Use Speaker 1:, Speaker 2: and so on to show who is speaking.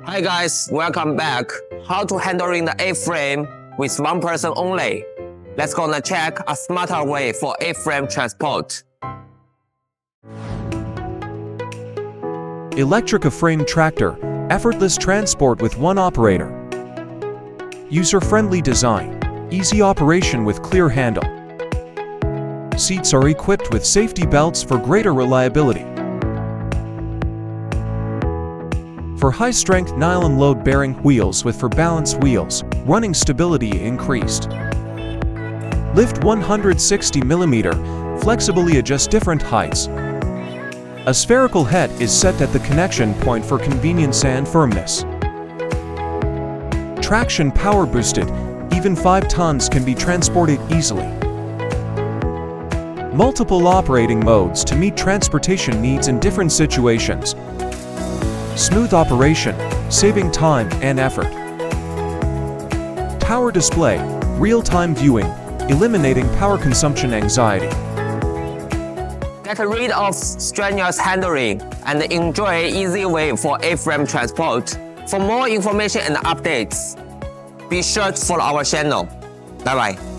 Speaker 1: Hi guys, welcome back. How to handling the A-frame with one person only. Let's gonna check a smarter way for A-frame transport.
Speaker 2: Electric A-frame tractor, effortless transport with one operator. User-friendly design, easy operation with clear handle. Seats are equipped with safety belts for greater reliability. For high-strength nylon load-bearing wheels with for balance wheels, running stability increased. Lift 160 mm, flexibly adjust different heights. A spherical head is set at the connection point for convenience and firmness. Traction power boosted, even 5 tons can be transported easily. Multiple operating modes to meet transportation needs in different situations. Smooth operation, saving time and effort. Power display, real-time viewing, eliminating power consumption anxiety.
Speaker 1: Get rid of strenuous handling and enjoy easy way for A-frame transport. For more information and updates, be sure to follow our channel. Bye bye.